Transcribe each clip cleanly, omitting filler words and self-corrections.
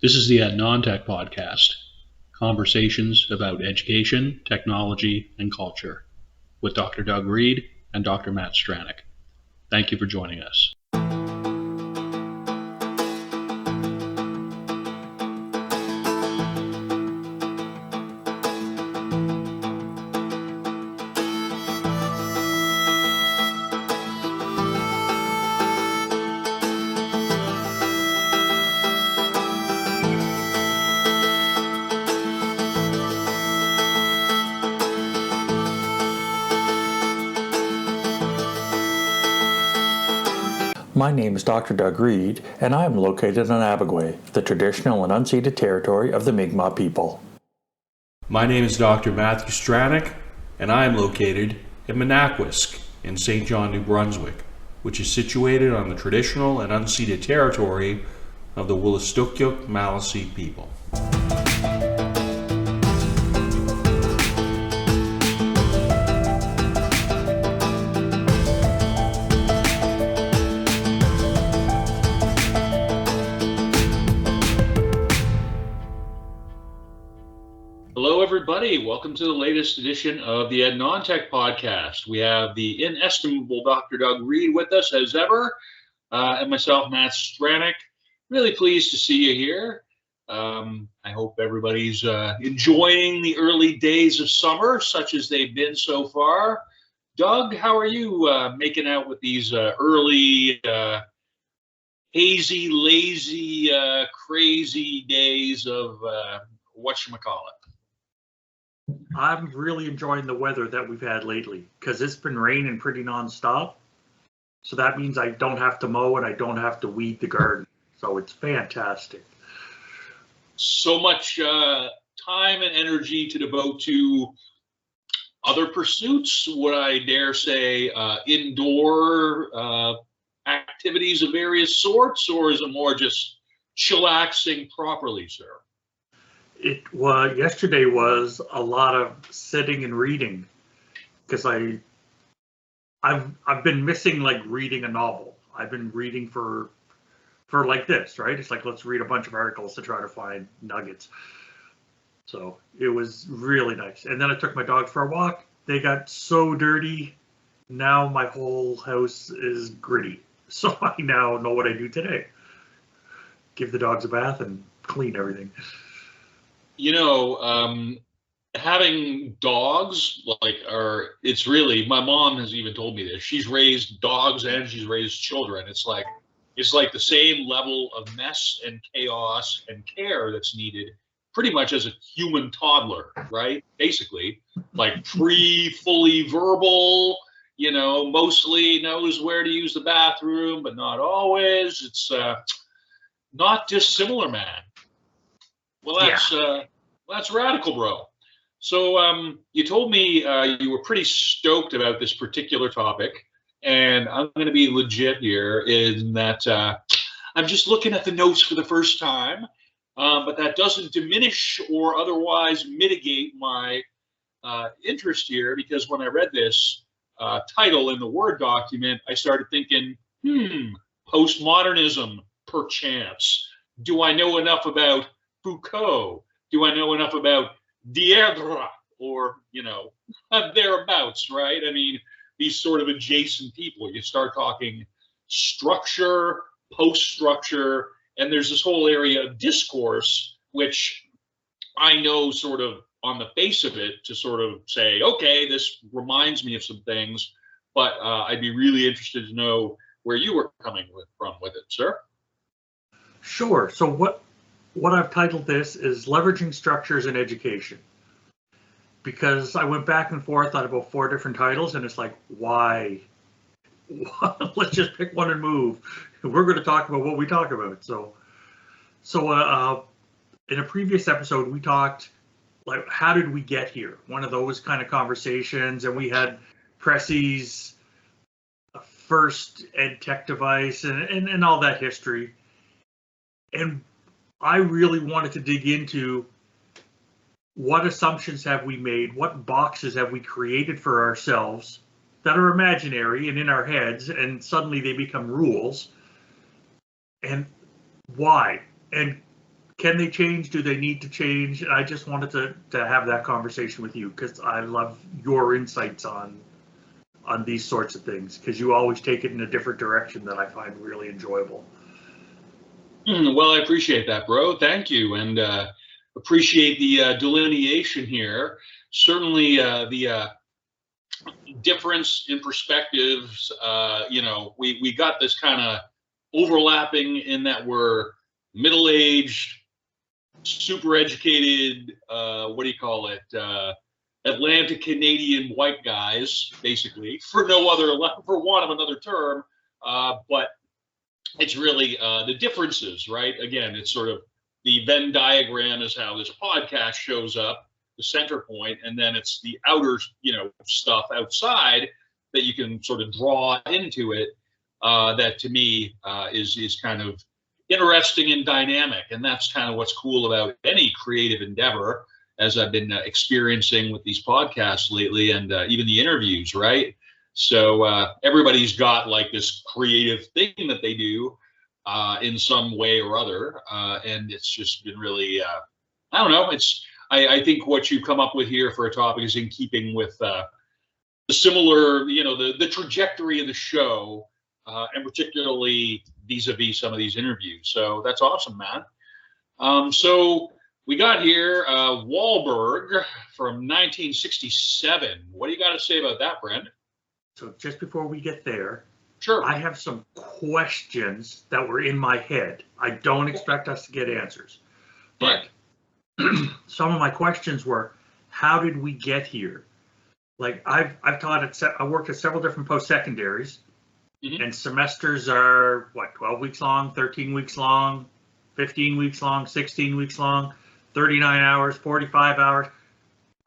This is the At Non-Tech podcast, conversations about education, technology, and culture, with Dr. Doug Reed and Dr. Matt Stranick. Thank you for joining us. My name is Dr. Doug Reed, and I am located on Abagway, the traditional and unceded territory of the Mi'kmaq people. My name is Dr. Matthew Stranick, and I am located in Menakwisk in St. John, New Brunswick, which is situated on the traditional and unceded territory of the Wolastoqiyik Maliseet people. Hello, everybody. Welcome to the latest edition of the At Non-Tech podcast. We have the inestimable Dr. Doug Reed with us as ever, and myself, Matt Stranick. Really pleased to see you here. I hope everybody's enjoying the early days of summer, such as they've been so far. Doug, how are you making out with these early, hazy, lazy, crazy days of whatchamacallit? I'm really enjoying the weather that we've had lately because it's been raining pretty nonstop. So that means I don't have to mow and I don't have to weed the garden. So it's fantastic. So much time and energy to devote to other pursuits, would I dare say indoor activities of various sorts, or is it more just chillaxing properly, sir? Yesterday was a lot of sitting and reading because I've been missing like reading a novel. I've been reading for like this, right? It's like, let's read a bunch of articles to try to find nuggets. So it was really nice. And then I took my dogs for a walk. They got so dirty. Now my whole house is gritty. So I now know what I do today. Give the dogs a bath and clean everything. You know, having dogs, it's really, my mom has even told me this. She's raised dogs and she's raised children. It's like the same level of mess and chaos and care that's needed pretty much as a human toddler, right? Basically, like fully verbal, mostly knows where to use the bathroom, but not always. It's not dissimilar, man. Well, that's radical, bro. So you told me you were pretty stoked about this particular topic, and I'm going to be legit here in that I'm just looking at the notes for the first time, but that doesn't diminish or otherwise mitigate my interest here, because when I read this title in the Word document, I started thinking, postmodernism, perchance. Do I know enough about Foucault? Do I know enough about Diderot, or thereabouts, right? I mean, these sort of adjacent people. You start talking structure, post-structure, and there's this whole area of discourse, which I know sort of on the face of it to sort of say, okay, this reminds me of some things, but I'd be really interested to know where you were coming from with it, sir. Sure. So what I've titled this is Leveraging Structures in Education, because I went back and forth on about 4 different titles, and it's like, why? Let's just pick one and move. We're going to talk about what we talk about. So in a previous episode, we talked like, how did we get here? One of those kind of conversations, and we had Pressey's first ed tech device and all that history. And I really wanted to dig into what assumptions have we made, what boxes have we created for ourselves that are imaginary and in our heads, and suddenly they become rules, and why? And can they change? Do they need to change? And I just wanted to have that conversation with you because I love your insights on these sorts of things, because you always take it in a different direction that I find really enjoyable. Well, I appreciate that, bro. Thank you, and appreciate the delineation here. Certainly, the difference in perspectives. We got this kind of overlapping in that we're middle-aged, super educated. What do you call it? Atlantic Canadian white guys, basically, for want of another term. But it's really the differences, right? Again, it's sort of the Venn diagram is how this podcast shows up, the center point, and then it's the outer, stuff outside that you can sort of draw into it. That to me is kind of interesting and dynamic, and that's kind of what's cool about any creative endeavor, as I've been experiencing with these podcasts lately, and even the interviews, right? So everybody's got like this creative thing that they do in some way or other, and it's just been really, I don't know. I think what you come up with here for a topic is in keeping with the similar, the trajectory of the show, and particularly vis-a-vis some of these interviews. So that's awesome, man. So we got here Wahlberg from 1967. What do you got to say about that, Brent? So just before we get there, Sure. I have some questions that were in my head. I don't expect us to get answers, but some of my questions were, how did we get here? Like I've taught I worked at several different post-secondaries, and semesters are 12 weeks long, 13 weeks long, 15 weeks long, 16 weeks long, 39 hours, 45 hours.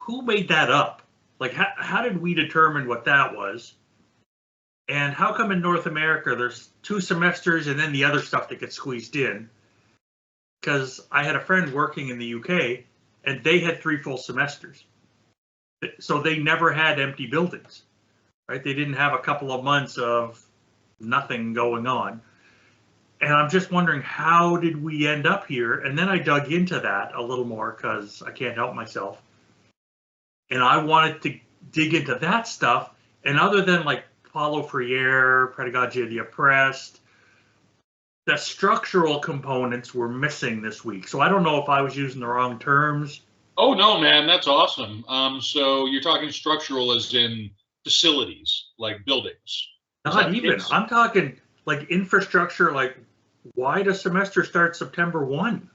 Who made that up? Like, how did we determine what that was? And how come in North America there's 2 semesters and then the other stuff that gets squeezed in? Because I had a friend working in the UK and they had 3 full semesters. So they never had empty buildings, right? They didn't have a couple of months of nothing going on. And I'm just wondering, how did we end up here? And then I dug into that a little more because I can't help myself. And I wanted to dig into that stuff. And other than like Paulo Freire, Pedagogy of the Oppressed, the structural components were missing this week. So I don't know if I was using the wrong terms. Oh, no, man, that's awesome. So you're talking structural as in facilities, like buildings? Not even. I'm talking like infrastructure, like why does semester start September 1?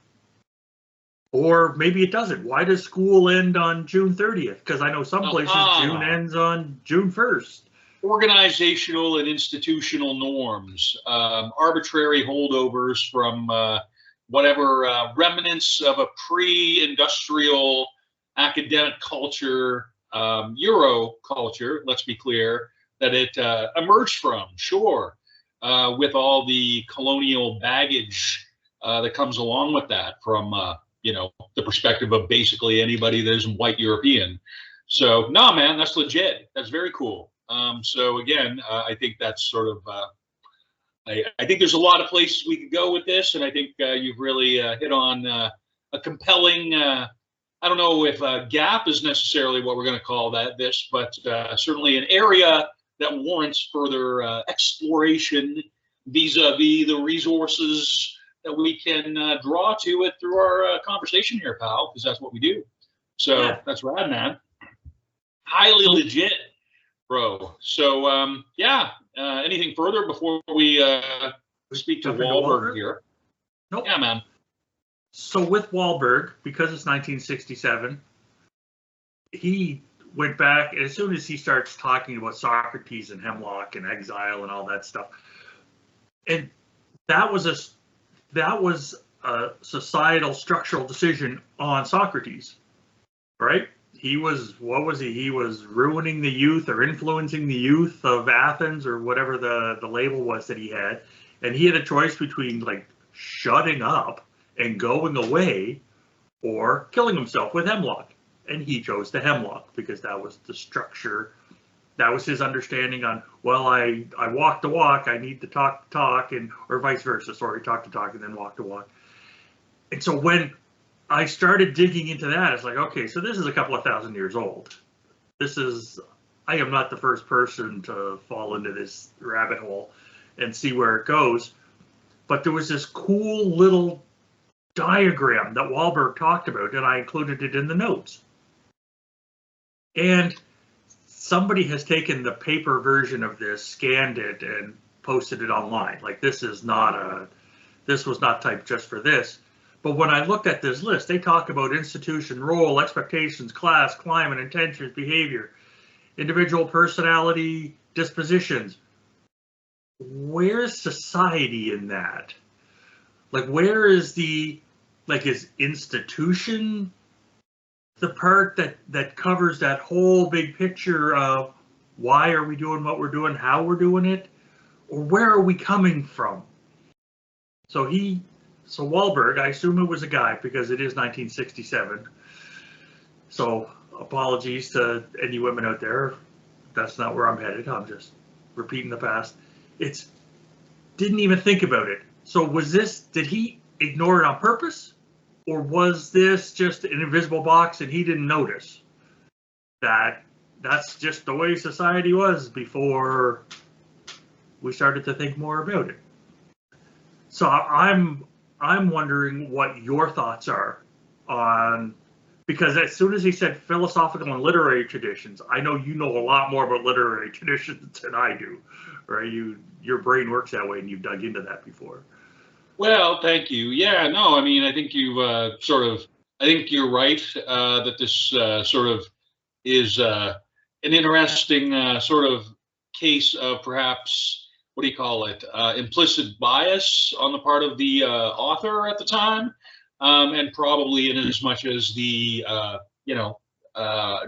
Or maybe it doesn't. Why does school end on June 30th? Because I know some places June ends on June 1st. Organizational and institutional norms, arbitrary holdovers from whatever remnants of a pre-industrial academic culture, Euro culture, let's be clear, that it emerged from, sure, with all the colonial baggage that comes along with that from, the perspective of basically anybody that isn't white European. So, no, man, that's legit. That's very cool. So again, I think that's sort of, I think there's a lot of places we could go with this, and I think you've really hit on a compelling, I don't know if gap is necessarily what we're going to call this, but certainly an area that warrants further exploration vis-a-vis the resources that we can draw to it through our conversation here, pal, because that's what we do. So yeah. That's rad, man. Highly legit. Bro, so anything further before we speak to Wahlberg here? Nope. Yeah, man. So with Wahlberg, because it's 1967, he went back, and as soon as he starts talking about Socrates and Hemlock and exile and all that stuff, and that was a societal structural decision on Socrates, right? He was, what was he? He was ruining the youth or influencing the youth of Athens or whatever the label was that he had. And he had a choice between like shutting up and going away or killing himself with hemlock. And he chose the hemlock because that was the structure. That was his understanding on, well, I walk the walk, I need to talk the talk, and or vice versa. Sorry, talk the talk and then walk the walk. And so when I started digging into that, it's like, okay, so this is a couple of thousand years old. I am not the first person to fall into this rabbit hole and see where it goes. But there was this cool little diagram that Wahlberg talked about, and I included it in the notes. And somebody has taken the paper version of this, scanned it, and posted it online. Like, this was not typed just for this. But when I looked at this list, they talk about institution, role, expectations, class, climate, intentions, behavior, individual personality, dispositions. Where's society in that? Like, where is is institution the part that covers that whole big picture of why are we doing what we're doing, how we're doing it, or where are we coming from? So Wahlberg, I assume it was a guy because it is 1967. So apologies to any women out there. That's not where I'm headed. I'm just repeating the past. Didn't even think about it. So did he ignore it on purpose? Or was this just an invisible box and he didn't notice that that's just the way society was before we started to think more about it? So I'm wondering what your thoughts are on, because as soon as he said philosophical and literary traditions, I know you know a lot more about literary traditions than I do, right? Your brain works that way and you've dug into that before. Well, thank you. Yeah, no, I mean, I think you've I think you're right that this sort of is an interesting sort of case of perhaps, what do you call it, implicit bias on the part of the author at the time, and probably in as much as the,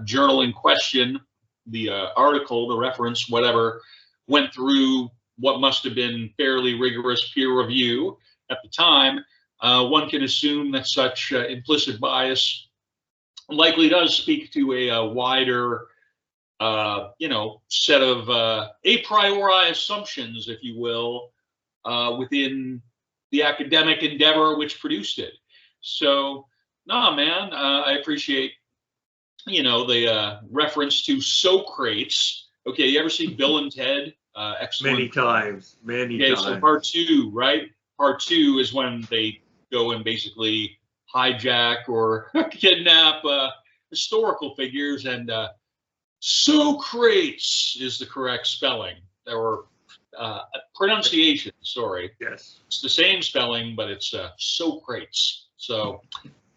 journal in question, the article, the reference, whatever, went through what must have been fairly rigorous peer review at the time. One can assume that such implicit bias likely does speak to a wider, set of a priori assumptions, if you will, within the academic endeavor which produced it. So, nah, man, I appreciate, the reference to Socrates. Okay, you ever see Bill and Ted? Excellent. Many times. So part two, right? Part two is when they go and basically hijack or kidnap historical figures, and Socrates is the correct spelling. There were pronunciation, sorry. Yes. It's the same spelling, but it's Socrates. So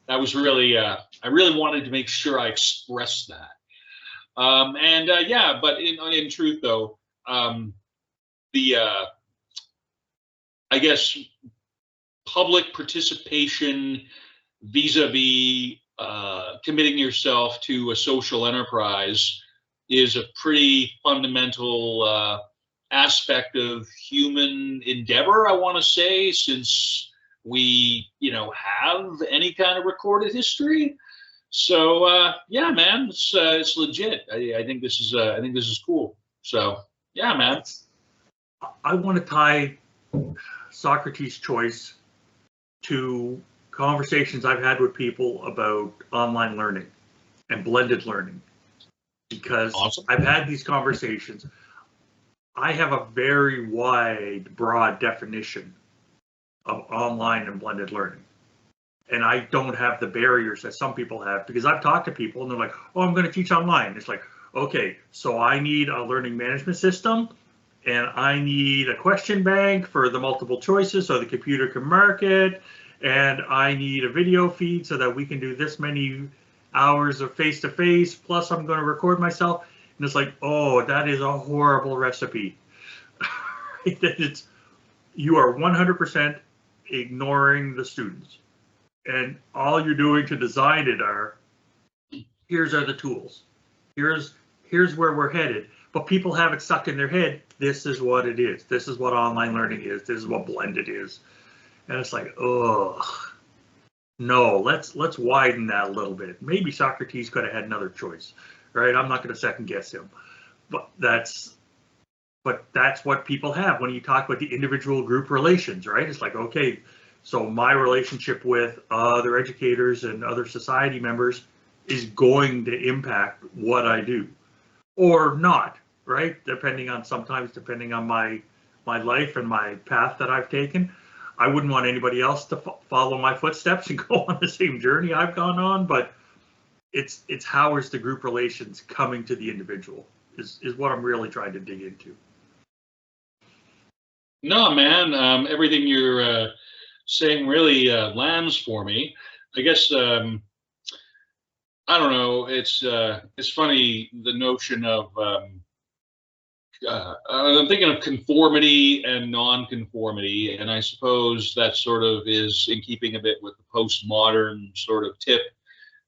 that was really, I really wanted to make sure I expressed that. But in truth, though, I guess public participation vis-a-vis committing yourself to a social enterprise is a pretty fundamental aspect of human endeavor, I want to say, since we, have any kind of recorded history. So yeah, man, it's legit. I think this is cool. So yeah, man. I want to tie Socrates' choice to conversations I've had with people about online learning and blended learning, because Awesome. I've had these conversations. I have a very wide, broad definition of online and blended learning. And I don't have the barriers that some people have, because I've talked to people and they're like, oh, I'm going to teach online. It's like, okay, so I need a learning management system and I need a question bank for the multiple choices so the computer can mark it. And I need a video feed so that we can do this many hours of face-to-face, plus I'm going to record myself. And it's like, oh, that is a horrible recipe. You are 100% ignoring the students. And all you're doing to design it here's are the tools. Here's where we're headed. But people have it stuck in their head. This is what it is. This is what online learning is. This is what blended is. And it's like, ugh. No, let's widen that a little bit. Maybe Socrates could have had another choice, right? I'm not going to second guess him. But that's what people have when you talk about the individual group relations, right? It's like, okay, So my relationship with other educators and other society members is going to impact what I do or not, right? Sometimes depending on my life and my path that I've taken. I wouldn't want anybody else to follow my footsteps and go on the same journey I've gone on, but it's how is the group relations coming to the individual is what I'm really trying to dig into. No, man, everything you're saying really lands for me. I guess I don't know. It's funny, the notion of I'm thinking of conformity and non-conformity, and I suppose that sort of is in keeping a bit with the postmodern sort of tip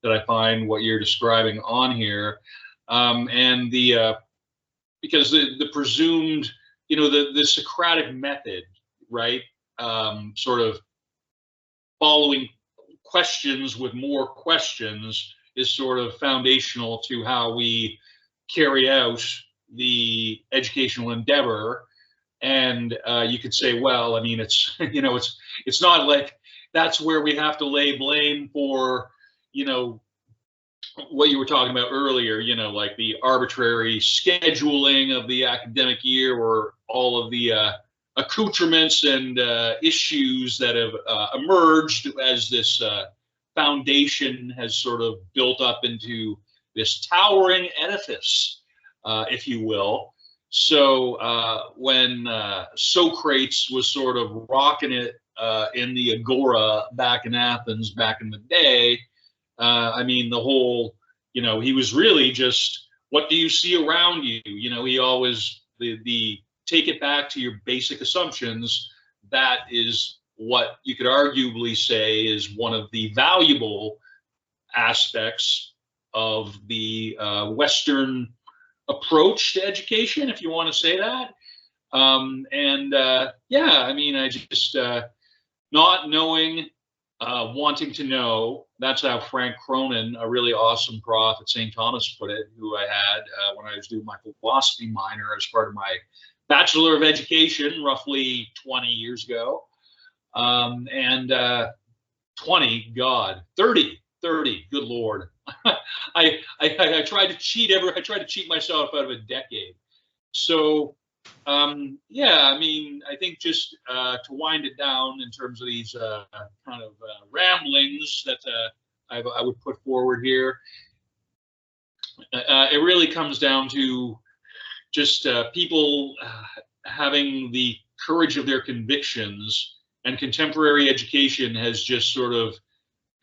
that I find what you're describing on here, and because the presumed, the Socratic method, right? Sort of following questions with more questions is sort of foundational to how we carry out the educational endeavor. And you could say, well, I mean, it's it's not like that's where we have to lay blame for what you were talking about earlier, like the arbitrary scheduling of the academic year, or all of the accoutrements and issues that have emerged as this foundation has sort of built up into this towering edifice, if you will. So when Socrates was sort of rocking it in the Agora back in Athens back in the day, I mean, the whole, he was really just, what do you see around you? He always, the take it back to your basic assumptions. That is what you could arguably say is one of the valuable aspects of the Western approach to education, if you want to say that. Yeah, I mean, I just not knowing, wanting to know. That's how Frank Cronin, a really awesome prof at St. Thomas, put it, who I had when I was doing my philosophy minor as part of my Bachelor of Education roughly 20 years ago. 20, God, 30, good Lord. I tried to cheat myself out of a decade. So yeah, I mean, I think just to wind it down in terms of these kind of ramblings that I would put forward here, it really comes down to just people having the courage of their convictions, and contemporary education has just sort of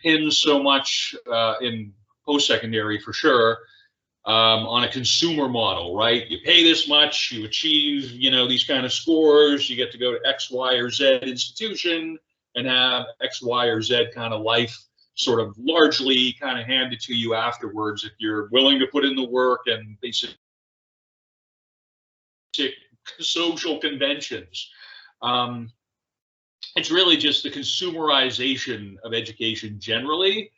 pinned so much in post-secondary for sure, on a consumer model, right? You pay this much, you achieve, these kind of scores, you get to go to X, Y, or Z institution and have X, Y, or Z kind of life sort of largely kind of handed to you afterwards if you're willing to put in the work and basic social conventions. It's really just the consumerization of education generally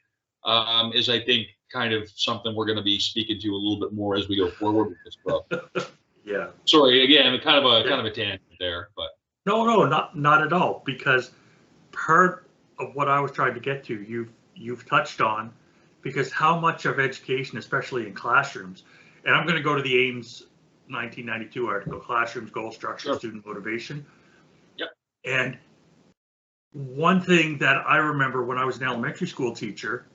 is, I think, kind of something we're going to be speaking to a little bit more as we go forward with this book. Yeah. Sorry, again, kind of a tangent there, but no, not at all. Because part of what I was trying to get to, you've touched on, because how much of education, especially in classrooms, and I'm going to go to the Ames 1992 article, Classrooms, Goal Structure, Student Motivation. Yep. And one thing that I remember when I was an elementary school teacher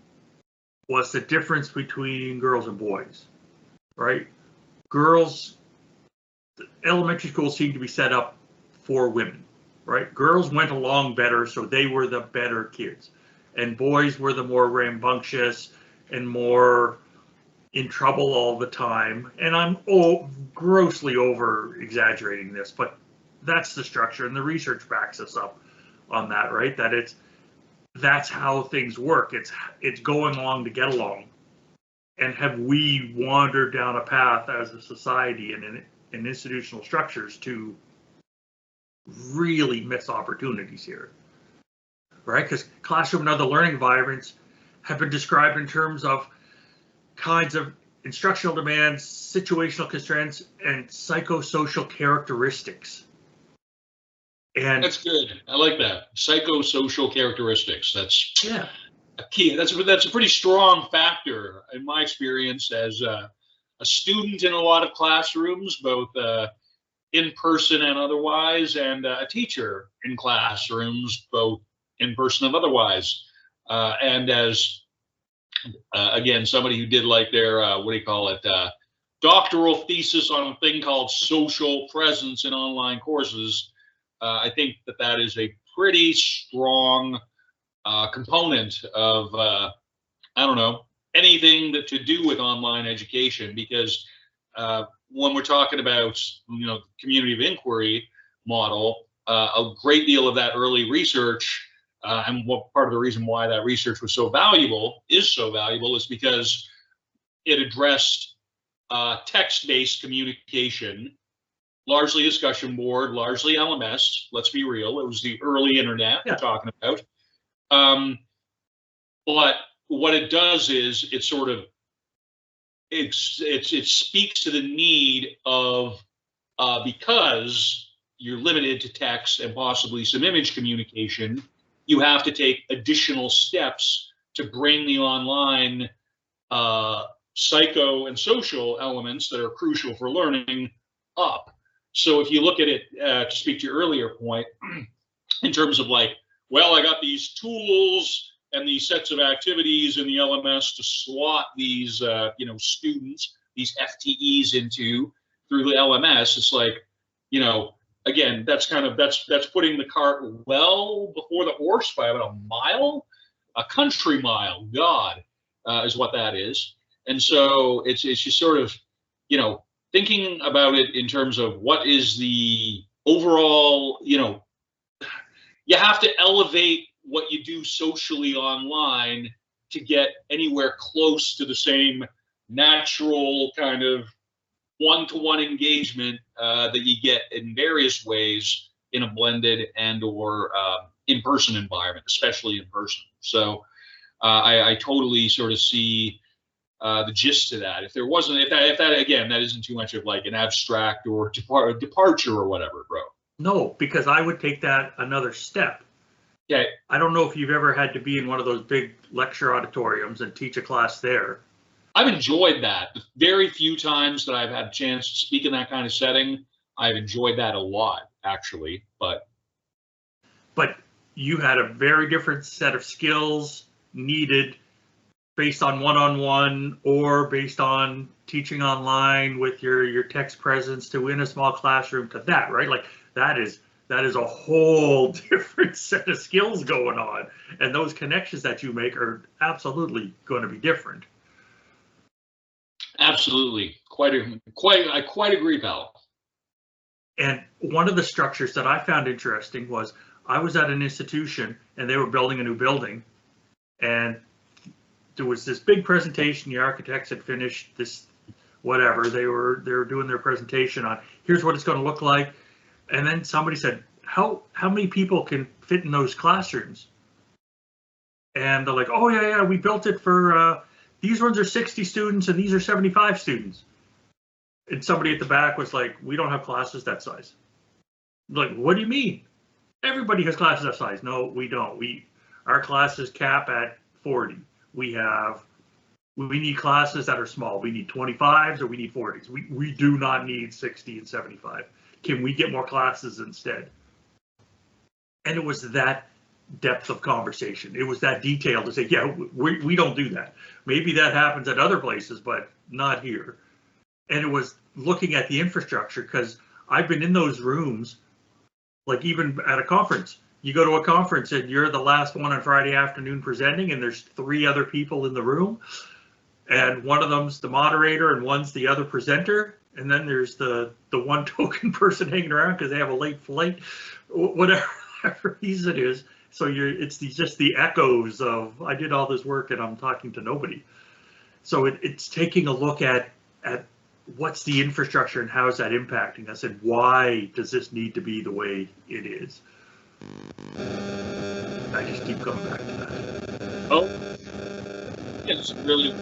was the difference between girls and boys, right? Girls, elementary schools seemed to be set up for women, right? Girls went along better, so they were the better kids. And boys were the more rambunctious and more in trouble all the time. And I'm grossly over exaggerating this, but that's the structure, and the research backs us up on that, right? That's how things work. It's going along to get along. And have we wandered down a path as a society and in institutional structures to really miss opportunities here, right? Because classroom and other learning environments have been described in terms of kinds of instructional demands, situational constraints, and psychosocial characteristics. And That's good. I like that. Psychosocial characteristics. That's yeah, a key. That's a pretty strong factor in my experience as a student in a lot of classrooms, both in person and otherwise, and a teacher in classrooms, both in person and otherwise. And as again, somebody who did like their what do you call it, doctoral thesis on a thing called social presence in online courses. I think that is a pretty strong component of I don't know, anything that to do with online education, because when we're talking about community of inquiry model, a great deal of that early research and what part of the reason why that research was so valuable is because it addressed text-based communication, largely discussion board, largely LMS. Let's be real, it was the early internet we're talking about. But what it does is it sort of it speaks to the need of because you're limited to text and possibly some image communication, you have to take additional steps to bring the online psycho and social elements that are crucial for learning up. So if you look at it, to speak to your earlier point, in terms of like, well, I got these tools and these sets of activities in the LMS to slot these, students, these FTEs into through the LMS. It's like, again, that's putting the cart well before the horse by about a mile, a country mile. God, is what that is. And so it's just sort of, thinking about it in terms of what is the overall, you have to elevate what you do socially online to get anywhere close to the same natural kind of one-to-one engagement that you get in various ways in a blended and or in-person environment, especially in person. So I totally sort of see the gist of that. If that again, that isn't too much of like an abstract or departure or whatever, bro. No, because I would take that another step. Okay. I don't know if you've ever had to be in one of those big lecture auditoriums and teach a class there. I've enjoyed that. The very few times that I've had a chance to speak in that kind of setting, I've enjoyed that a lot, actually. But you had a very different set of skills needed based on one-on-one or based on teaching online with your text presence to in a small classroom to that, right? Like that is a whole different set of skills going on, and those connections that you make are absolutely going to be different. Absolutely, I quite agree, pal. And one of the structures that I found interesting was I was at an institution and they were building a new building, and there was this big presentation. The architects had finished this, whatever they were doing their presentation on. Here's what it's going to look like. And then somebody said, how many people can fit in those classrooms? And they're like, oh yeah, we built it for, these ones are 60 students and these are 75 students. And somebody at the back was like, we don't have classes that size. I'm like, what do you mean? Everybody has classes that size. No, we don't. Our classes cap at 40. We need classes that are small. We need 25s or we need 40s. We do not need 60 and 75. Can we get more classes instead? And it was that depth of conversation. It was that detail to say, yeah, we don't do that. Maybe that happens at other places, but not here. And it was looking at the infrastructure, because I've been in those rooms, like even at a conference. You go to a conference and you're the last one on Friday afternoon presenting, and there's 3 other people in the room. And one of them's the moderator and one's the other presenter. And then there's the one token person hanging around because they have a late flight, whatever reason it is. So it's just the echoes of, I did all this work and I'm talking to nobody. So it's taking a look at what's the infrastructure and how is that impacting us, and why does this need to be the way it is? I just keep coming back to that. Oh, it's really.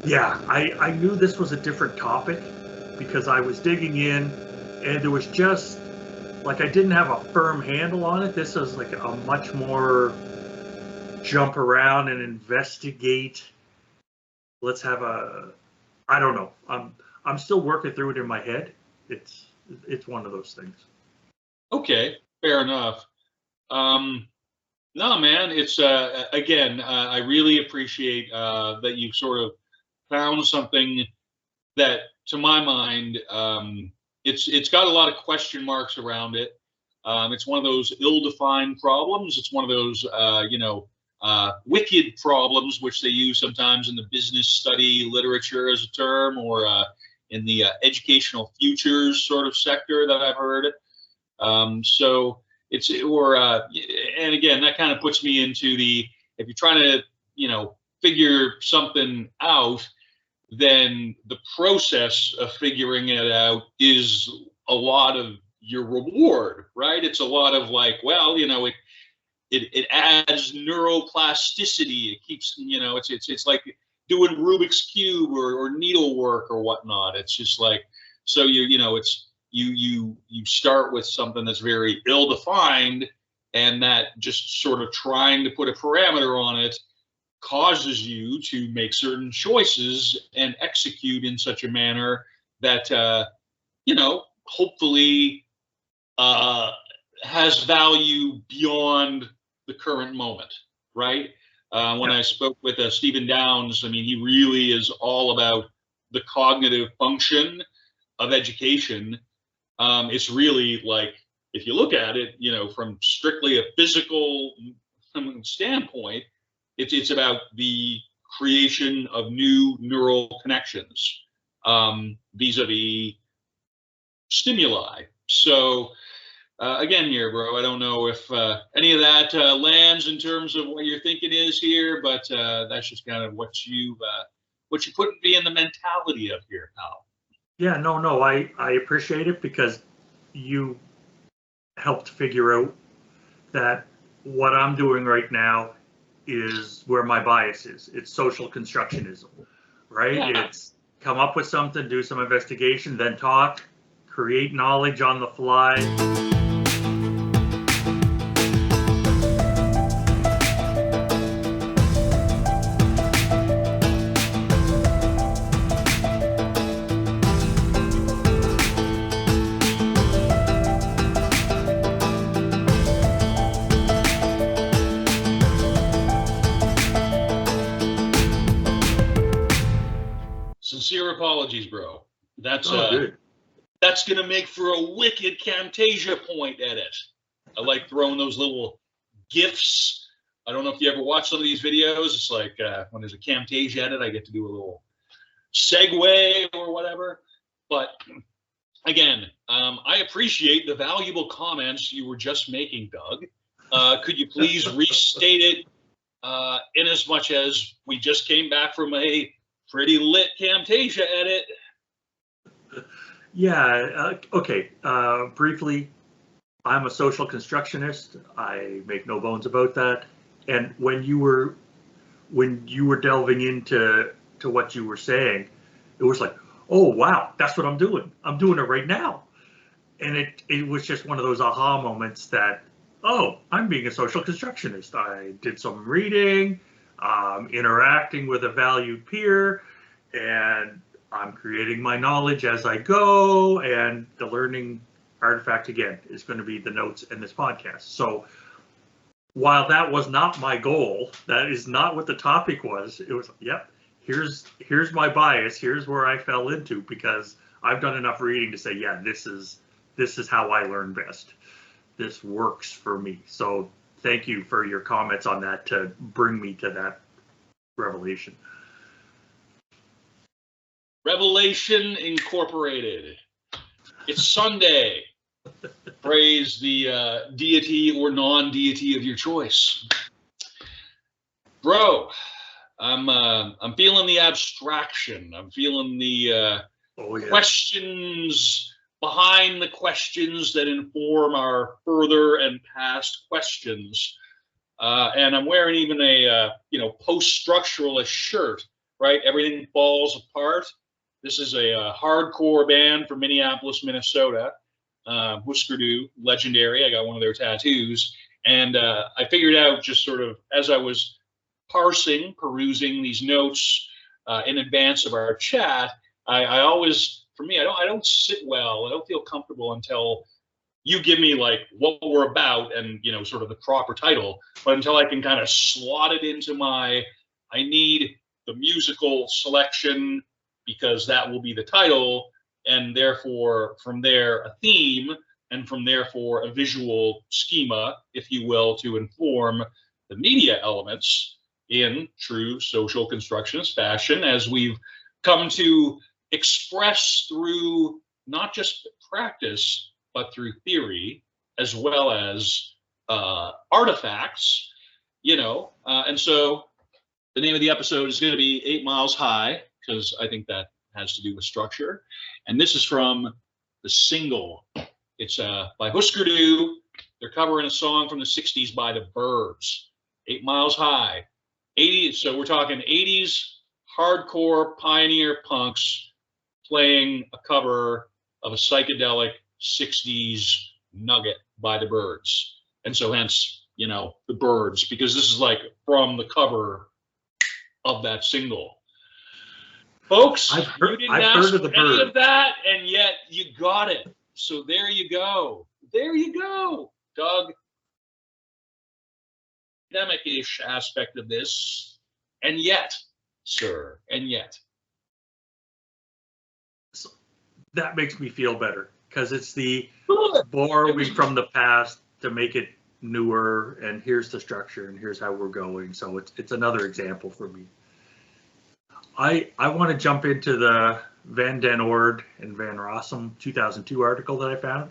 Yeah, I knew this was a different topic, because I was digging in and there was just like I didn't have a firm handle on it. This was like a much more jump around and investigate. Let's have a, I don't know. I'm still working through it in my head. It's one of those things. Okay, fair enough. No, man, it's again, I really appreciate that you sort of found something that, to my mind, it's got a lot of question marks around it. It's one of those ill-defined problems. It's one of those wicked problems, which they use sometimes in the business study literature as a term, or in the educational futures sort of sector that I've heard. So it's, or and again, that kind of puts me into the, if you're trying to figure something out, then the process of figuring it out is a lot of your reward, right? It's a lot of like, well, it adds neuroplasticity. It keeps, it's like doing Rubik's Cube or needlework or whatnot. It's just like, so you start with something that's very ill-defined, and that just sort of trying to put a parameter on it causes you to make certain choices and execute in such a manner that, hopefully has value beyond the current moment, right? When I spoke with Stephen Downes, I mean, he really is all about the cognitive function of education. It's really like, if you look at it, from strictly a physical standpoint, it's about the creation of new neural connections vis-a-vis stimuli. So again here, bro, I don't know if any of that lands in terms of what you're thinking is here, but that's just kind of what you put me in the mentality of here, pal. Yeah, no, I appreciate it, because you helped figure out that what I'm doing right now is where my bias is. It's social constructionism, right? Yeah. It's come up with something, do some investigation, then talk, create knowledge on the fly. Sincere apologies, bro. That's good. That's gonna make for a wicked Camtasia point edit. I like throwing those little GIFs. I don't know if you ever watch some of these videos. It's like when there's a Camtasia edit, I get to do a little segue or whatever. But again, I appreciate the valuable comments you were just making, Doug. Could you please restate it in as much as we just came back from a pretty lit Camtasia edit? Yeah, okay. Briefly, I'm a social constructionist. I make no bones about that. And when you were delving into what you were saying, it was like, oh wow, that's what I'm doing. I'm doing it right now. And it was just one of those aha moments that, oh, I'm being a social constructionist. I did some reading, interacting with a valued peer, and I'm creating my knowledge as I go, and the learning artifact, again, is going to be the notes in this podcast. So while that was not my goal, that is not what the topic was. It was, yep, here's my bias. Here's where I fell into, because I've done enough reading to say, yeah, this is how I learn best. This works for me. So thank you for your comments on that to bring me to that revelation. Revelation Incorporated. It's Sunday. Praise the deity or non-deity of your choice. Bro, I'm feeling the abstraction. I'm feeling the questions behind the questions that inform our further and past questions. And I'm wearing even a post-structuralist shirt, right? Everything falls apart. This is a hardcore band from Minneapolis, Minnesota. Husker Du, legendary. I got one of their tattoos. And I figured out just sort of as I was perusing these notes in advance of our chat, I always, for me, I don't sit well. I don't feel comfortable until you give me like what we're about and, you know, sort of the proper title, but until I can kind of slot it into I need the musical selection because that will be the title, and therefore from there a theme, and from therefore a visual schema, if you will, to inform the media elements in true social constructionist fashion, as we've come to express through not just practice, but through theory, as well as artifacts, you know. And so the name of the episode is going to be 8 Miles High, because I think that has to do with structure. And this is from the single. It's by Husker Du. They're covering a song from the 60s by the Byrds, 8 Miles High. 80s, so we're talking 80s hardcore pioneer punks playing a cover of a psychedelic 60s nugget by the Byrds. And so hence, you know, the Byrds, because this is like from the cover of that single. Folks, I've heard ask of the for any Byrds. of that, and yet you got it. So there you go. There you go, Doug. Academic-ish aspect of this, and yet, sir, and yet. So that makes me feel better, because it's the Good. borrowing from the past to make it newer, and here's the structure and here's how we're going. So it's another example for me. I want to jump into the Van den Oord and Van Rossum 2002 article that I found,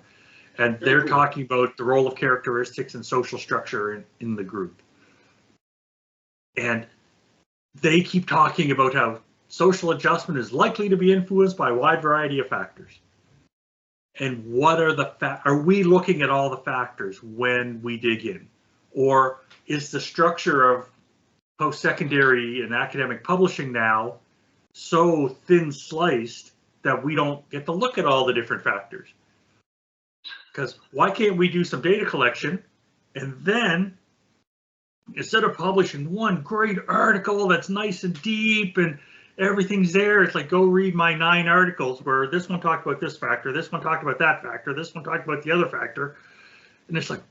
and they're talking about the role of characteristics and social structure in the group. And they keep talking about how social adjustment is likely to be influenced by a wide variety of factors. And what are are we looking at all the factors when we dig in? Or is the structure of post-secondary and academic publishing now so thin sliced that we don't get to look at all the different factors? Because why can't we do some data collection, and then instead of publishing one great article that's nice and deep and everything's there, it's like, go read my 9 articles where this one talked about this factor, this one talked about that factor, this one talked about the other factor. And it's like,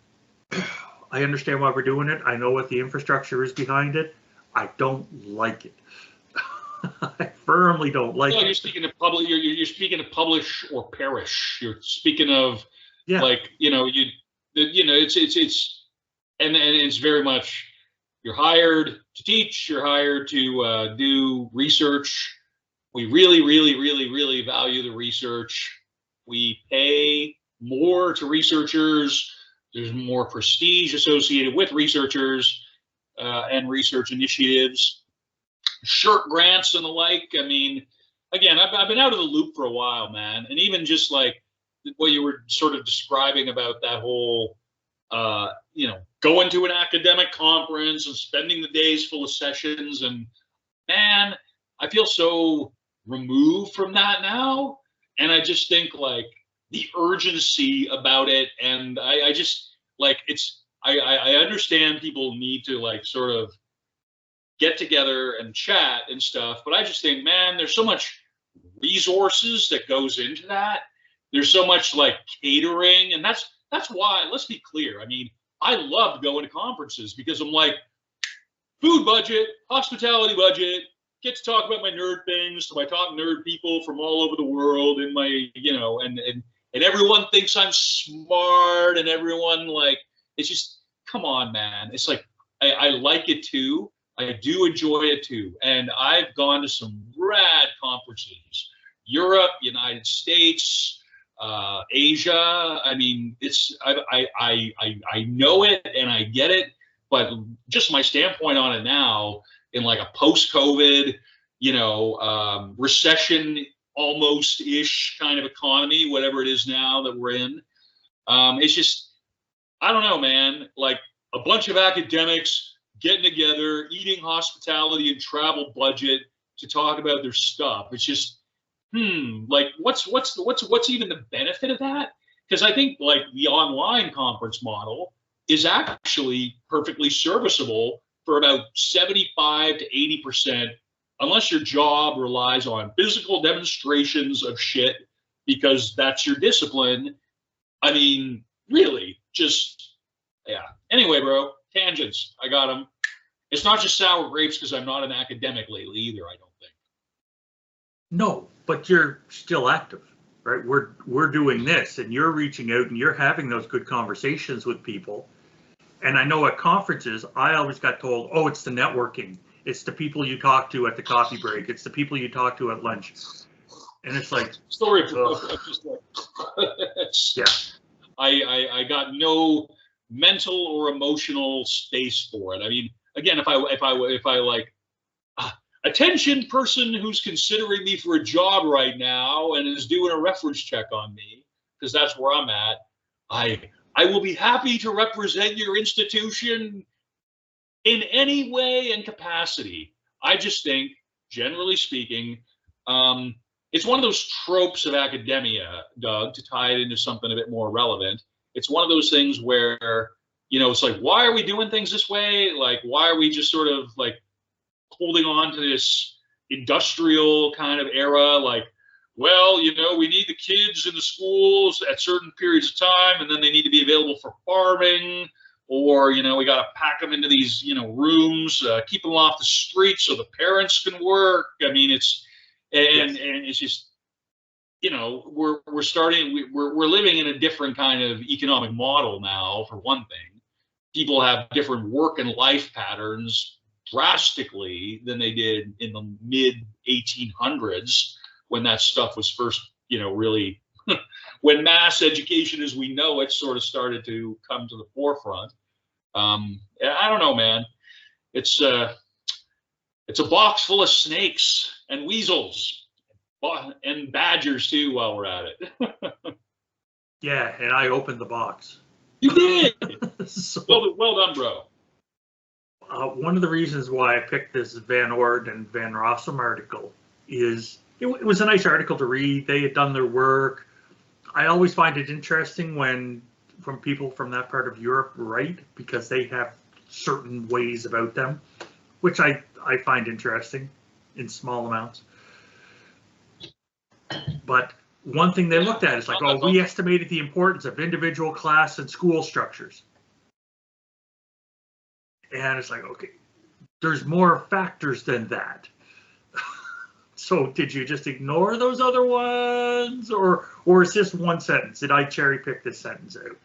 I understand why we're doing it. I know what the infrastructure is behind it. I don't like it. I firmly don't like it. You're speaking of public. You're speaking of publish or perish. You're speaking of, like, you know, and it's very much, you're hired to teach. You're hired to do research. We really, really, really, really value the research. We pay more to researchers. There's more prestige associated with researchers and research initiatives, shirt grants and the like. I mean, again, I've been out of the loop for a while, man. And even just like what you were sort of describing about that whole, you know, going to an academic conference and spending the days full of sessions. And man, I feel so removed from that now. And I just think like the urgency about it. And I just like, I understand people need to like sort of get together and chat and stuff, but I just think, man, there's so much resources that goes into that. There's so much like catering, and that's why, let's be clear. I mean, I loved going to conferences because I'm like, food budget, hospitality budget, get to talk about my nerd things to my top nerd people from all over the world, and my, you know, and everyone thinks I'm smart, and everyone like, it's just, come on, man. It's like, I like it too. I do enjoy it too. And I've gone to some rad conferences, Europe, United States, Asia. I mean, it's, I know it and I get it, but just my standpoint on it now in like a post-COVID, you know, recession almost-ish kind of economy, whatever it is now that we're in. It's just, I don't know, man, like a bunch of academics getting together, eating hospitality and travel budget to talk about their stuff. It's just, like what's even the benefit of that? Because I think like the online conference model is actually perfectly serviceable for about 75 to 80%, unless your job relies on physical demonstrations of shit because that's your discipline. I mean, really, just, yeah. Anyway, bro, tangents, I got them. It's not just sour grapes because I'm not an academic lately either, I don't think. No, but you're still active, right? We're doing this, and you're reaching out and you're having those good conversations with people. And I know at conferences, I always got told, oh, it's the networking. It's the people you talk to at the coffee break. It's the people you talk to at lunch. And it's like, story of just like, yeah. I got no mental or emotional space for it. I mean, again, if I like, attention person who's considering me for a job right now and is doing a reference check on me, because that's where I'm at, I will be happy to represent your institution in any way and capacity. I just think, generally speaking, it's one of those tropes of academia, Doug, to tie it into something a bit more relevant. It's one of those things where, you know, it's like, why are we doing things this way? Like, why are we just sort of like holding on to this industrial kind of era? Like, well, you know, we need the kids in the schools at certain periods of time, and then they need to be available for farming, or, you know, we got to pack them into these, you know, rooms, keep them off the street so the parents can work. I mean, it's, and it's just, you know, we're living in a different kind of economic model now, for one thing. People have different work and life patterns drastically than they did in the mid 1800s, when that stuff was first, you know, really, when mass education as we know it sort of started to come to the forefront. I don't know, man. It's a box full of snakes and weasels and badgers too while we're at it. Yeah, and I opened the box. You did. So, well done, bro. one of the reasons why I picked this Van Ord and Van Rossum article is it was a nice article to read. They had done their work. I always find it interesting when from people from that part of Europe write, because they have certain ways about them, which I find interesting in small amounts. But one thing they looked at is like, oh, we estimated the importance of individual class and school structures. And it's like, okay, there's more factors than that. So did you just ignore those other ones, or is this one sentence? Did I cherry pick this sentence out?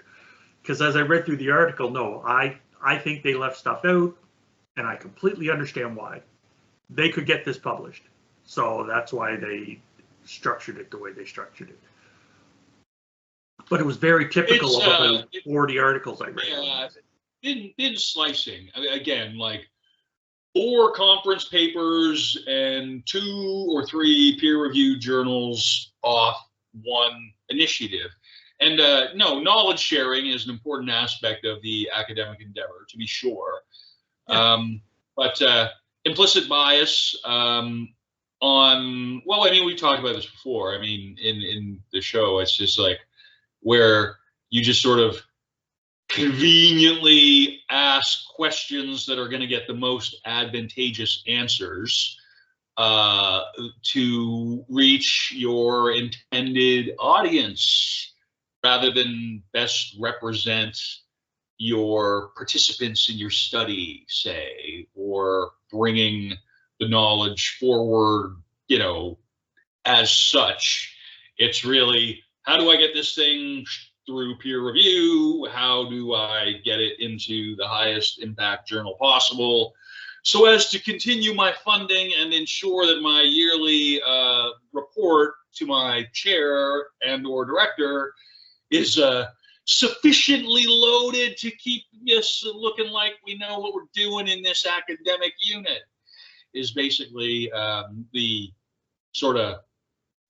Because as I read through the article, no, I think they left stuff out, and I completely understand why. They could get this published, so that's why they structured it the way they structured it. But it was very typical of about 40 articles I read. Yeah, in slicing, I mean, again, like 4 conference papers and 2 or 3 peer-reviewed journals off one initiative. And no, knowledge sharing is an important aspect of the academic endeavor, to be sure. Yeah. But implicit bias on, well, I mean, we talked about this before. I mean, in the show, it's just like where you just sort of conveniently ask questions that are going to get the most advantageous answers to reach your intended audience, rather than best represent your participants in your study, say, or bringing the knowledge forward, you know, as such. It's really, how do I get this thing through peer review? How do I get it into the highest impact journal possible, so as to continue my funding and ensure that my yearly report to my chair and or director is sufficiently loaded to keep us looking like we know what we're doing in this academic unit, is basically the sort of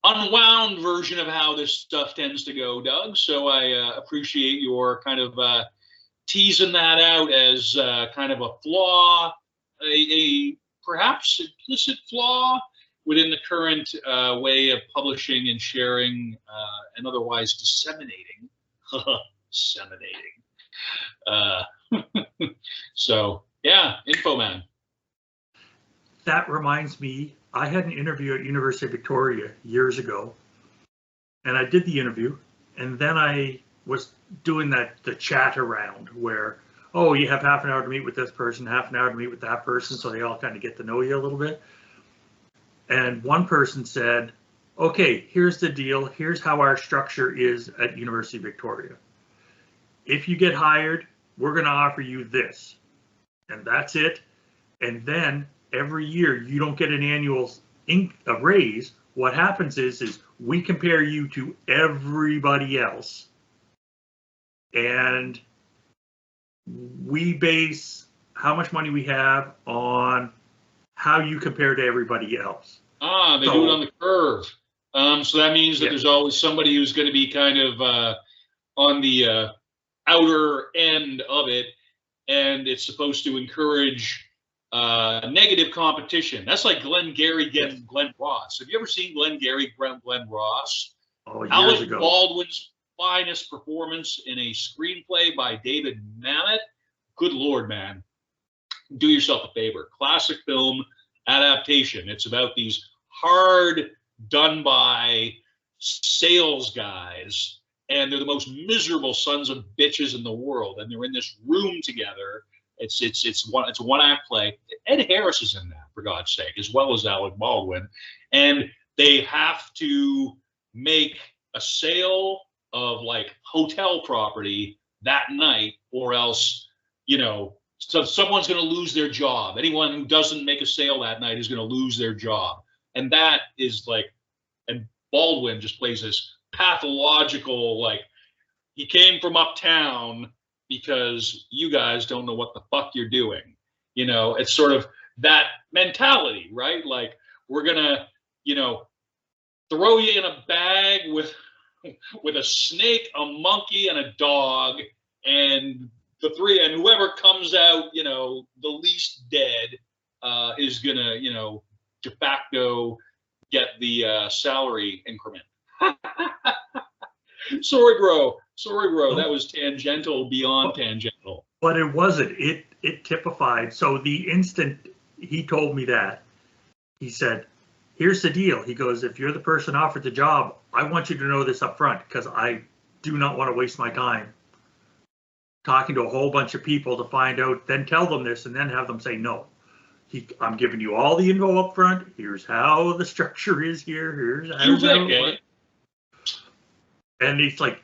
unwound version of how this stuff tends to go, Doug. So I appreciate your kind of teasing that out as kind of a flaw, a perhaps implicit flaw within the current way of publishing and sharing and otherwise disseminating. Disseminating. So, yeah, Infoman. That reminds me, I had an interview at University of Victoria years ago, and I did the interview, and then I was doing the chat around where, oh, you have half an hour to meet with this person, half an hour to meet with that person, so they all kind of get to know you a little bit. And one person said, okay, here's the deal. Here's how our structure is at University of Victoria. If you get hired, we're going to offer you this. And that's it. And then every year you don't get an annual raise. What happens is we compare you to everybody else. And we base how much money we have on how you compare to everybody else. They do it on the curve. So that means that there's always somebody who's going to be kind of on the outer end of it, and it's supposed to encourage negative competition. That's like Glenn Gary getting Glenn Ross. Have you ever seen Glenn Gary, Glenn Ross? Oh, years Alec ago. Baldwin's finest performance in a screenplay by David Mamet. Good Lord, man. Do yourself a favor. Classic film adaptation. It's about these hard done by sales guys, and they're the most miserable sons of bitches in the world, and they're in this room together. It's a one act play. Ed Harris is in that, for God's sake, as well as Alec Baldwin, and they have to make a sale of like hotel property that night, or else, you know, so someone's going to lose their job. Anyone who doesn't make a sale that night is going to lose their job. And that is like, and Baldwin just plays this pathological, like, he came from uptown because you guys don't know what the fuck you're doing. You know, it's sort of that mentality, right? Like, we're going to, you know, throw you in a bag with a snake, a monkey, and a dog, and the three, and whoever comes out, you know, the least dead is gonna, you know, de facto get the salary increment. Sorry, bro. That was tangential beyond tangential. But it wasn't. It typified. So the instant he told me that, he said, here's the deal. He goes, if you're the person offered the job, I want you to know this up front, because I do not want to waste my time talking to a whole bunch of people to find out, then tell them this, and then have them say no. I'm giving you all the info up front. Here's how the structure is here. Here's how and he's like,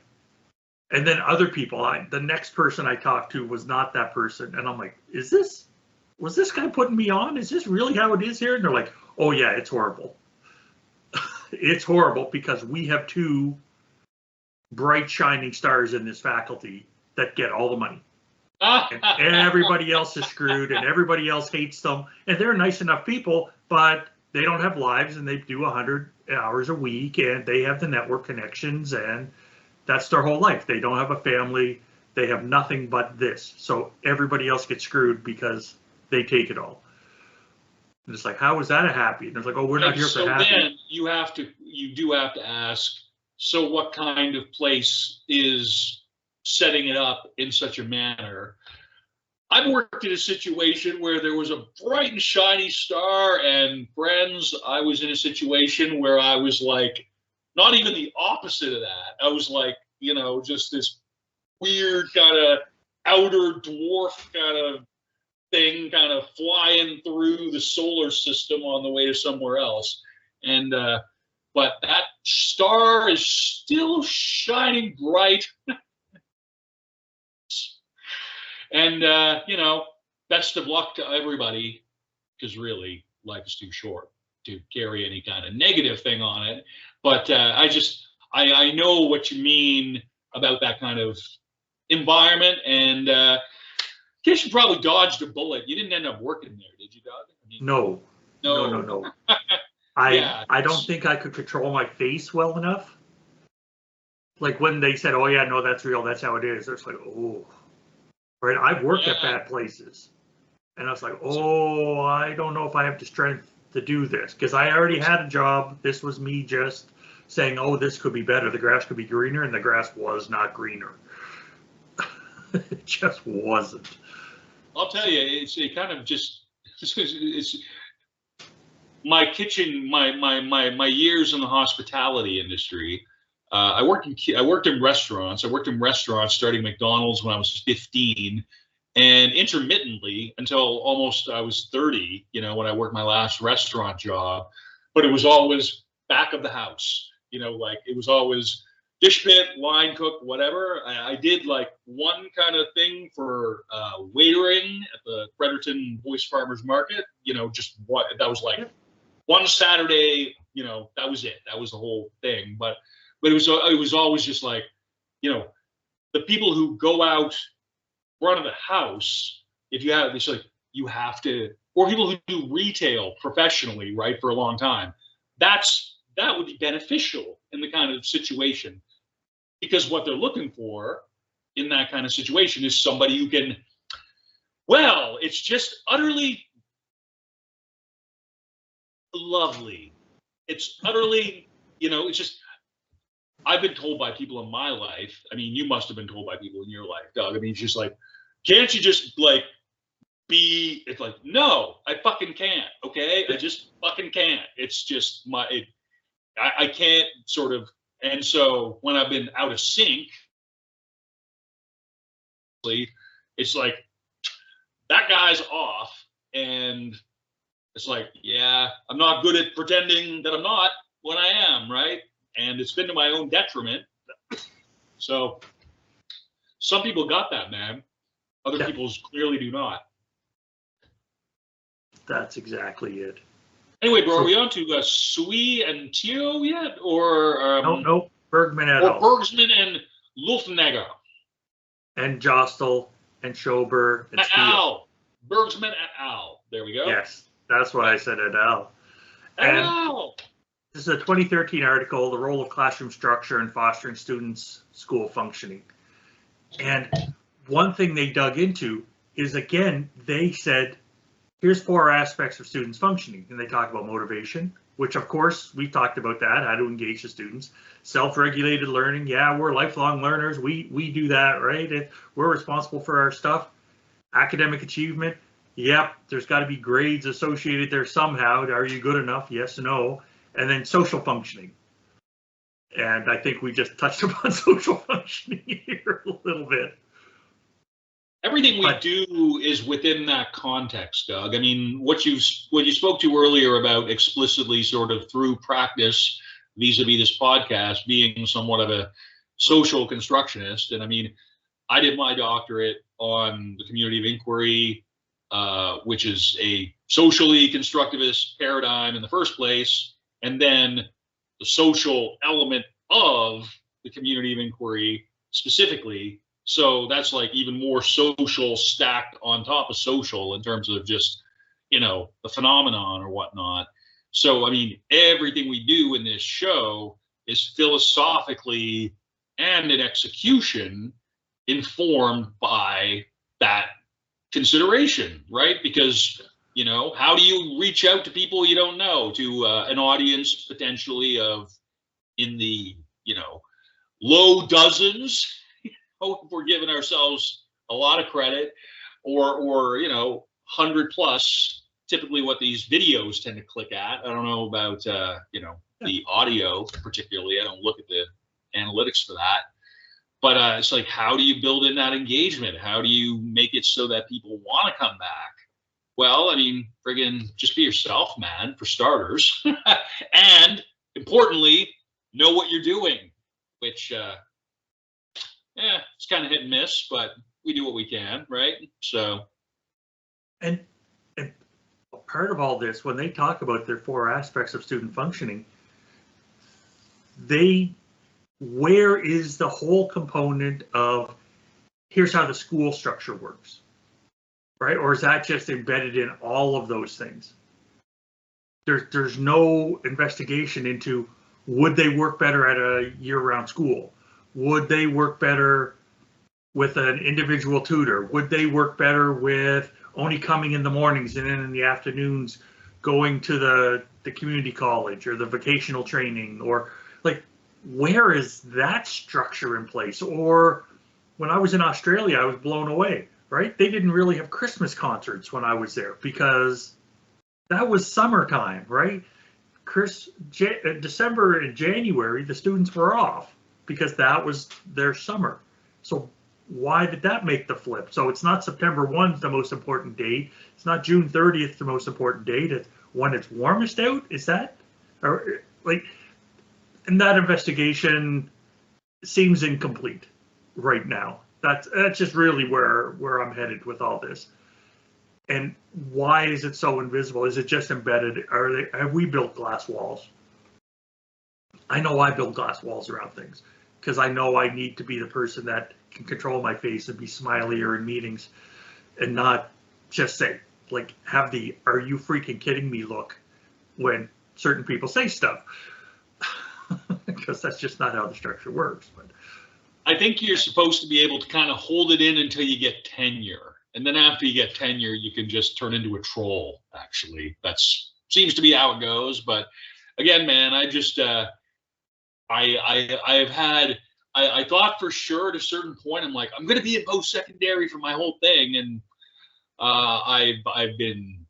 and then other people, the next person I talked to was not that person. And I'm like, was this guy putting me on? Is this really how it is here? And they're like, oh yeah, it's horrible. It's horrible because we have two bright shining stars in this faculty that get all the money. And everybody else is screwed, and everybody else hates them. And they're nice enough people, but they don't have lives, and they do 100 hours a week, and they have the network connections, and that's their whole life. They don't have a family. They have nothing but this. So everybody else gets screwed because they take it all. And it's like, how is that a happy? And it's like, oh, we're not here for happy. So then you do have to ask, so what kind of place is setting it up in such a manner? I've worked in a situation where there was a bright and shiny star, and friends, I was in a situation where I was like, not even the opposite of that. I was like, you know, just this weird kind of outer dwarf kind of thing, kind of flying through the solar system on the way to somewhere else. And but that star is still shining bright. And, you know, best of luck to everybody, because really, life is too short to carry any kind of negative thing on it. But I know what you mean about that kind of environment. And I guess you probably dodged a bullet. You didn't end up working there, did you, Doug? I mean, No. I don't think I could control my face well enough. Like when they said, oh, yeah, no, that's real. That's how it is. It's like, oh. Right, I've worked at bad places, and I was like, "Oh, I don't know if I have the strength to do this, because I already had a job. This was me just saying, oh, this could be better. The grass could be greener, and the grass was not greener. It just wasn't. I'll tell you, it kind of just it's my kitchen, my years in the hospitality industry. I worked in restaurants. I worked in restaurants starting McDonald's when I was 15, and intermittently until almost I was 30. You know, when I worked my last restaurant job, but it was always back of the house. You know, like it was always dish pit, line cook, whatever. I did like one kind of thing for waitering at the Fredericton Voice Farmers Market. You know, just what that was like one Saturday. You know, that was it. That was the whole thing. But it was always just like, you know, the people who go out front of the house. If you have this, like you have to, or people who do retail professionally, right, for a long time. That would be beneficial in the kind of situation. Because what they're looking for in that kind of situation is somebody who can, well, it's just utterly lovely. It's utterly, you know, it's just, I've been told by people in my life, I mean, you must have been told by people in your life, Doug. I mean, it's just like, can't you just like be, it's like, no, I fucking can't, okay? I just fucking can't. It's just I can't sort of. And so when I've been out of sync, it's like that guy's off, and it's like, yeah, I'm not good at pretending that I'm not when I am, right? And it's been to my own detriment. So some people got that, man. Other people clearly do not. That's exactly it. Anyway, bro, are we on to Sui and Tio yet, or Nope. Bergman et or al. Bergsman and Lulfenegger And Jostel and Schober and et Steele. al. Bergsman et al. There we go. Yes, that's what I said, et al. Et And al. this is a 2013 article, The Role of Classroom Structure in Fostering Students' School Functioning. And one thing they dug into is, again, they said, here's 4 aspects of students functioning. And they talk about motivation, which of course we've talked about that, how to engage the students. Self-regulated learning, yeah, we're lifelong learners. We do that, right? We're responsible for our stuff. Academic achievement, yep, there's got to be grades associated there somehow. Are you good enough? Yes, no. And then social functioning. And I think we just touched upon social functioning here a little bit. Everything we do is within that context, Doug. I mean, what you spoke to earlier about explicitly sort of through practice vis-a-vis this podcast being somewhat of a social constructionist. And I mean, I did my doctorate on the community of inquiry, which is a socially constructivist paradigm in the first place, and then the social element of the community of inquiry specifically. So that's like even more social stacked on top of social in terms of just, you know, the phenomenon or whatnot. So, I mean, everything we do in this show is philosophically and in execution informed by that consideration, right? Because, you know, how do you reach out to people you don't know, to an audience potentially of in the, you know, low dozens? Hope we're giving ourselves a lot of credit, or you know, 100 plus. Typically, what these videos tend to click at. I don't know about you know, the audio particularly. I don't look at the analytics for that. But it's like, how do you build in that engagement? How do you make it so that people want to come back? Well, I mean, friggin' just be yourself, man, for starters, and importantly, know what you're doing, which. Yeah, it's kind of hit and miss, but we do what we can, right? So, and part of all this, when they talk about their 4 aspects of student functioning, where is the whole component of here's how the school structure works, right? Or is that just embedded in all of those things? There's no investigation into would they work better at a year-round school? Would they work better with an individual tutor? Would they work better with only coming in the mornings and then in the afternoons going to the community college or the vocational training, or like, where is that structure in place? Or when I was in Australia, I was blown away, right? They didn't really have Christmas concerts when I was there because that was summertime, right? December and January, the students were off because that was their summer. So why did that make the flip? So it's not September 1 the most important date. It's not June 30th the most important date. It's when it's warmest out. Is that, or like, and that investigation seems incomplete right now. That's just really where I'm headed with all this. And why is it so invisible? Is it just embedded? Have we built glass walls? I know I build glass walls around things because I know I need to be the person that can control my face and be smilier in meetings and not just say, like, have the "are you freaking kidding me" look when certain people say stuff, because that's just not how the structure works. But I think you're supposed to be able to kind of hold it in until you get tenure. And then after you get tenure, you can just turn into a troll, actually. That's seems to be how it goes. But again, man, I just, I thought for sure at a certain point, I'm like, I'm going to be in post-secondary for my whole thing. And I've been,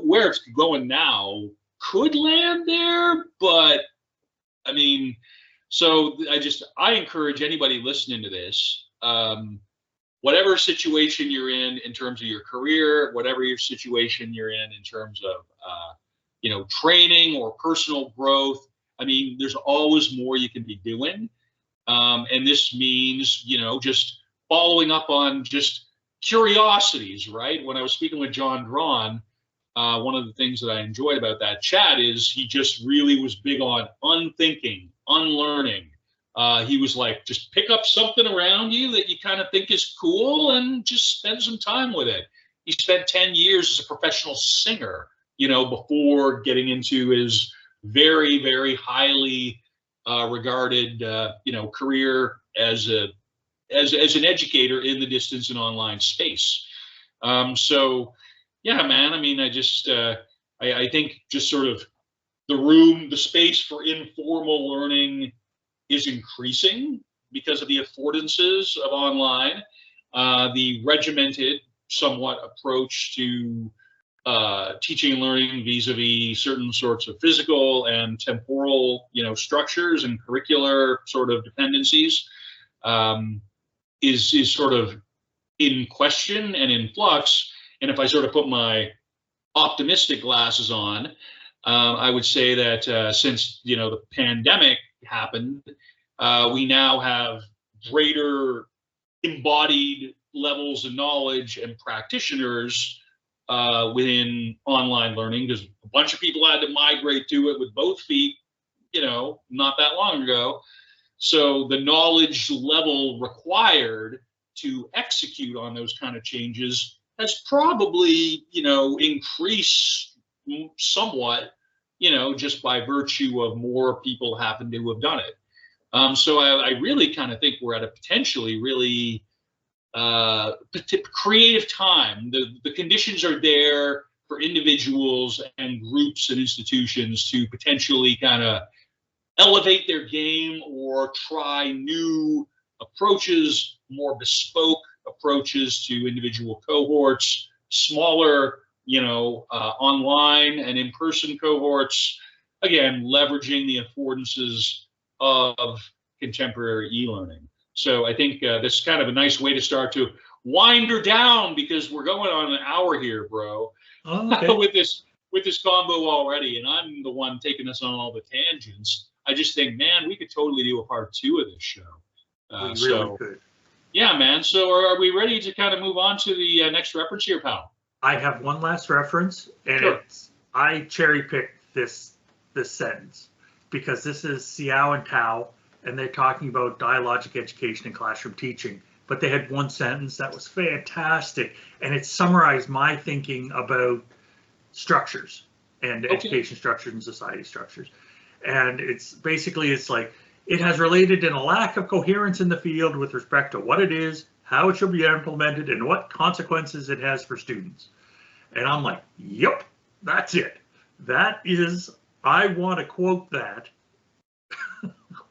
where it's going now could land there, but I mean, so I encourage anybody listening to this, whatever situation you're in terms of your career, whatever your situation you're in terms of, training or personal growth. I mean, there's always more you can be doing. And this means, just following up on just curiosities, right? When I was speaking with John Drawn, one of the things that I enjoyed about that chat is he just really was big on unthinking, unlearning. He was like, just pick up something around you that you kind of think is cool and just spend some time with it. He spent 10 years as a professional singer, before getting into his very, very highly regarded, career as an educator in the distance and online space. So, yeah, man, I mean, I think just sort of the space for informal learning is increasing because of the affordances of online, the regimented somewhat approach to teaching and learning vis-a-vis certain sorts of physical and temporal, structures and curricular sort of dependencies, is sort of in question and in flux. And if I sort of put my optimistic glasses on, I would say that since the pandemic happened, we now have greater embodied levels of knowledge and practitioners within online learning, because a bunch of people had to migrate to it with both feet, not that long ago. So the knowledge level required to execute on those kind of changes has probably, increased somewhat, just by virtue of more people happen to have done it. So I really kind of think we're at a potentially really creative time. The conditions are there for individuals and groups and institutions to potentially kind of elevate their game or try new approaches, more bespoke approaches to individual cohorts, smaller, online and in-person cohorts, again, leveraging the affordances of contemporary e-learning. So I think this is kind of a nice way to start to wind her down, because we're going on an hour here, bro. Oh, okay. with this combo already, and I'm the one taking us on all the tangents. I just think, man, we could totally do a part 2 of this show. We really could. Yeah, man. So are we ready to kind of move on to the next reference here, pal? I have one last reference, and Sure. I cherry picked this sentence because this is Xiao and Tao, and they're talking about dialogic education and classroom teaching. But they had one sentence that was fantastic, and it summarized my thinking about structures and education structures and society structures. And it's like, it has related in a lack of coherence in the field with respect to what it is, how it should be implemented, and what consequences it has for students. And I'm like, yep, That's it. That is, I want to quote that.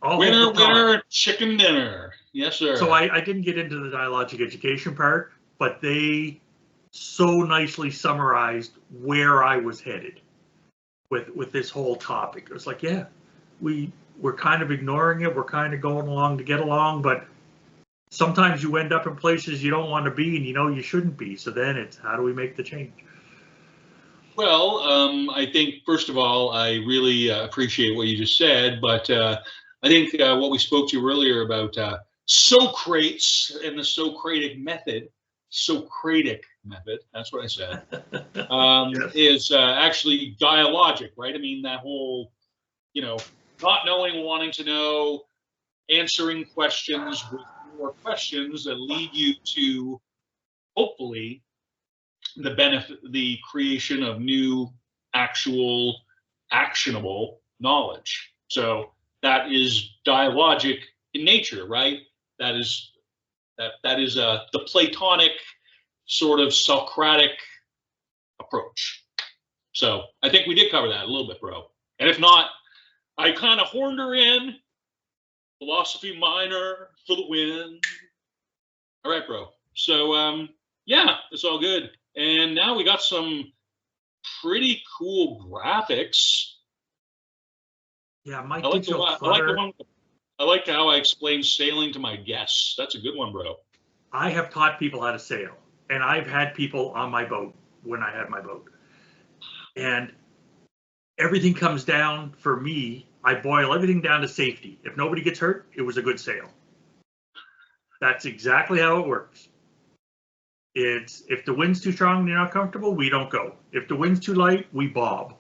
all Winner, the time. winner, chicken dinner. Yes, sir. So I didn't get into the dialogic education part, but they so nicely summarized where I was headed with this whole topic. It was like, yeah, we're kind of ignoring it. We're kind of going along to get along, but sometimes you end up in places you don't want to be and you know you shouldn't be. So then it's how do we make the change? Well, I think, first of all, I really appreciate what you just said, but I think what we spoke to earlier about Socrates and the Socratic method, that's what I said, Yes. is actually dialogic, right? I mean, that whole, not knowing, wanting to know, answering questions with more questions that lead you to, hopefully, the benefit, the creation of new, actual, actionable knowledge. So that is dialogic in nature, right? That is the Platonic sort of Socratic approach. So I think we did cover that a little bit, bro. And if not, I kind of horned her in. Philosophy minor for the win. All right, bro. So yeah, it's all good. And now we got some pretty cool graphics. Yeah, my I like the one. I like how I explained sailing to my guests. That's a good one, bro. I have taught people how to sail, and I've had people on my boat when I had my boat. And everything comes down, for me, I boil everything down to safety. If nobody gets hurt, it was a good sail. That's exactly how it works. It's if the wind's too strong and you're not comfortable, we don't go. If the wind's too light, we bob.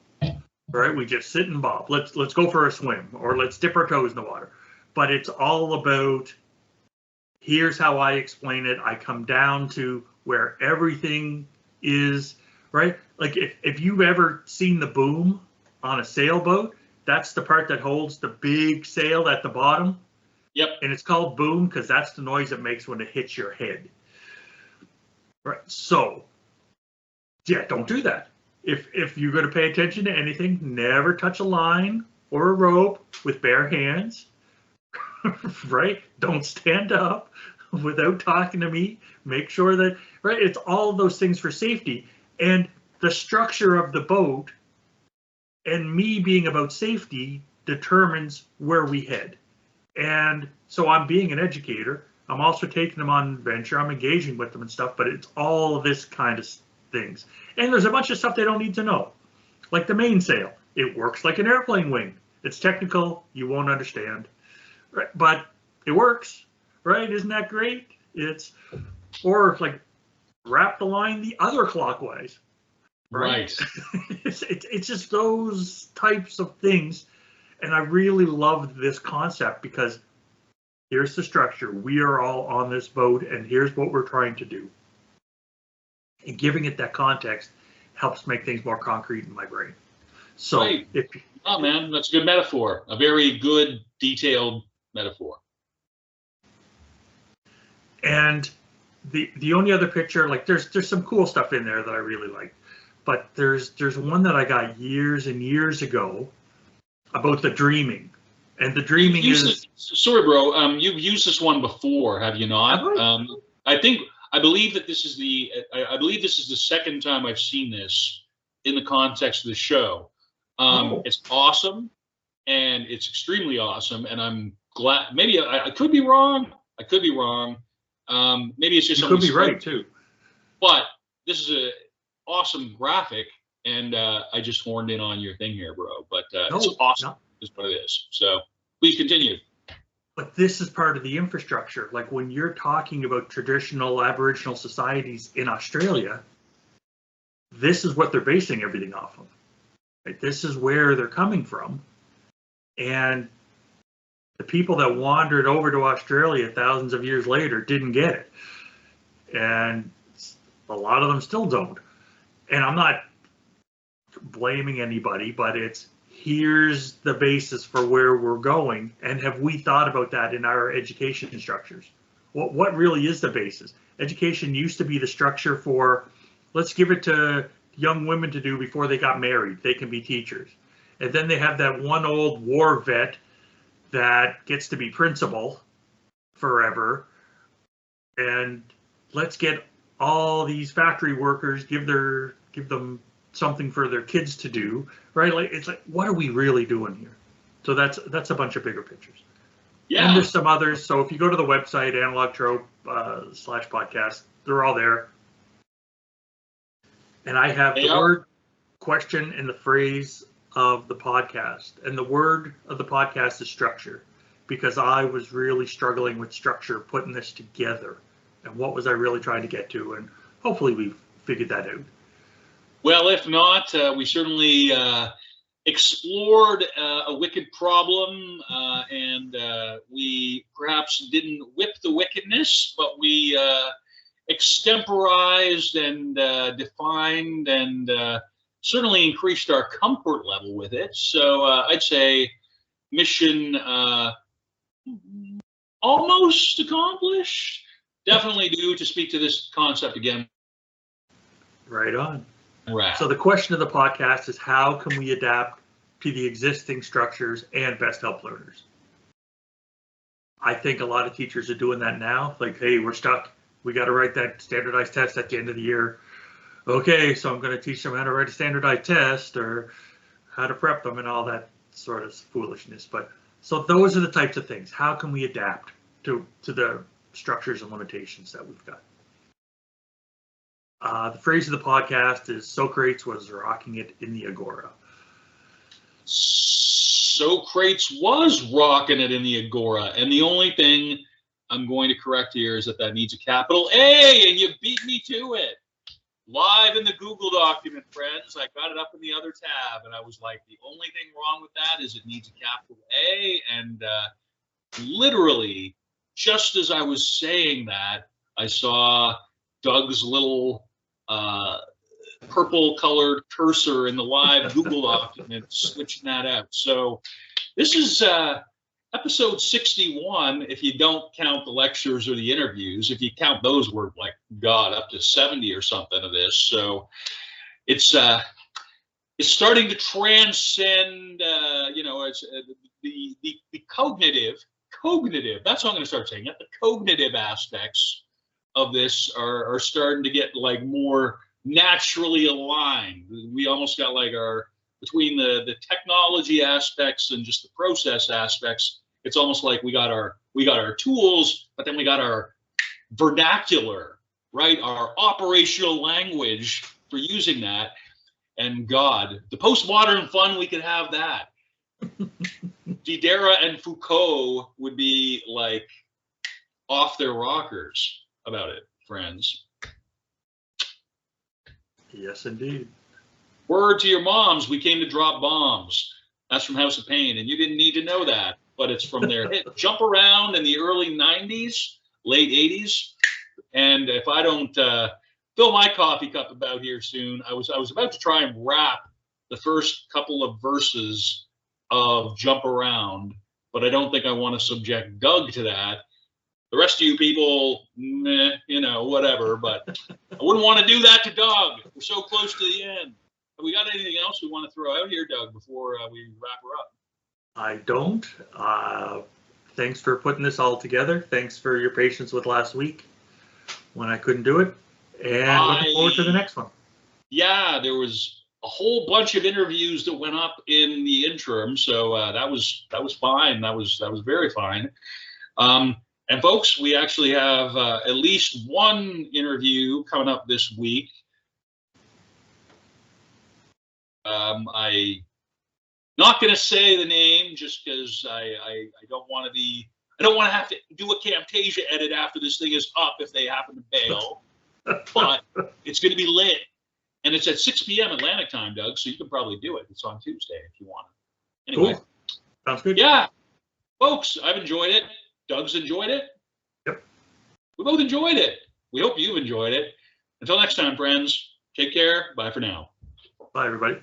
Right? We just sit and bob. Let's go for a swim, or let's dip our toes in the water. But it's all about, here's how I explain it. I come down to where everything is, right? Like if you've ever seen the boom on a sailboat, that's the part that holds the big sail at the bottom. Yep. And it's called boom because that's the noise it makes when it hits your head. Right. So, yeah, don't do that. If you're going to pay attention to anything, never touch a line or a rope with bare hands. Right? Don't stand up without talking to me. Make sure that, right? It's all of those things for safety. And the structure of the boat and me being about safety determines where we head. And so I'm being an educator. I'm also taking them on adventure. I'm engaging with them and stuff, but it's all of this kind of things. And there's a bunch of stuff they don't need to know. Like the mainsail. It works like an airplane wing. It's technical. You won't understand. Right? But it works. Right? Isn't that great? Or like wrap the line the other clockwise. Right. It's just those types of things. And I really loved this concept because here's the structure. We are all on this boat, and here's what we're trying to do. And giving it that context helps make things more concrete in my brain. So, right. Oh man, that's a good metaphor. A very good, detailed metaphor. And the only other picture, like there's some cool stuff in there that I really like, but there's one that I got years and years ago about the dreaming. And the dreaming is... Sorry, bro. You've used this one before, have you not? I believe that this is the second time I've seen this in the context of the show. It's awesome, and it's extremely awesome, and I'm glad. Maybe I could be wrong. Maybe it's just... You could be right, too. But this is an awesome graphic, and I just horned in on your thing here, bro. But it's awesome. Is what it is. So please continue. But this is part of the infrastructure. Like when you're talking about traditional Aboriginal societies in Australia, this is what they're basing everything off of. Right? This is where they're coming from. And the people that wandered over to Australia thousands of years later didn't get it. And a lot of them still don't. And I'm not blaming anybody, but here's the basis for where we're going, and have we thought about that in our education structures? What really is the basis? Education used to be the structure for, let's give it to young women to do before they got married. They can be teachers. And then they have that one old war vet that gets to be principal forever. And let's get all these factory workers, give them something for their kids to do, right? Like, it's like, what are we really doing here? So that's a bunch of bigger pictures. Yeah. And there's some others. So if you go to the website, Analog Trope /podcast, they're all there. And I have the word, question, and the phrase of the podcast. And the word of the podcast is structure, because I was really struggling with structure, putting this together. And what was I really trying to get to? And hopefully we've figured that out. Well, if not, we certainly explored a wicked problem, and we perhaps didn't whip the wickedness, but we extemporized and defined and certainly increased our comfort level with it. So I'd say mission almost accomplished. Definitely due to speak to this concept again. Right on. Right. So the question of the podcast is, how can we adapt to the existing structures and best help learners? I think a lot of teachers are doing that now. Like, hey, we're stuck. We got to write that standardized test at the end of the year. Okay, so I'm going to teach them how to write a standardized test or how to prep them and all that sort of foolishness. But so those are the types of things. How can we adapt to the structures and limitations that we've got? The phrase of the podcast is Socrates was rocking it in the agora. Socrates was rocking it in the agora, and the only thing I'm going to correct here is that needs a capital A, and you beat me to it. Live in the Google document, friends. I got it up in the other tab, and I was like, the only thing wrong with that is it needs a capital A, and literally, just as I was saying that, I saw Doug's little purple colored cursor in the live Google document switching that out. So this is episode 61, if you don't count the lectures or the interviews. If you count those, we're like, God, up to 70 or something of this. So it's starting to transcend, it's the cognitive, that's what I'm going to start saying it. The cognitive aspects of this are starting to get like more naturally aligned. We almost got like between the technology aspects and just the process aspects, it's almost like we got our tools, but then we got our vernacular, right? Our operational language for using that. And God, the postmodern fun, we could have that. Diderot and Foucault would be like off their rockers about it, friends. Yes, indeed. Word to your moms, we came to drop bombs. That's from House of Pain, and you didn't need to know that, but it's from their hit Jump Around in the early 90s, late 80s. And if I don't fill my coffee cup about here soon, I was about to try and rap the first couple of verses of Jump Around, but I don't think I want to subject Doug to that. The rest of you people, meh, whatever, but I wouldn't want to do that to Doug. We're so close to the end. Have we got anything else we want to throw out here, Doug, before we wrap her up? I don't. Thanks for putting this all together. Thanks for your patience with last week when I couldn't do it. And looking forward to the next one. Yeah, there was a whole bunch of interviews that went up in the interim, so that was fine. That was very fine. And folks, we actually have at least one interview coming up this week. I'm not going to say the name just because I don't want to have to do a Camtasia edit after this thing is up if they happen to bail. But it's going to be lit. And it's at 6 p.m. Atlantic time, Doug, so you can probably do it. It's on Tuesday if you want it. Anyway. Cool. Sounds good. Yeah. Folks, I've enjoyed it. Doug's enjoyed it. Yep. We both enjoyed it. We hope you've enjoyed it. Until next time, friends, take care. Bye for now. Bye, everybody.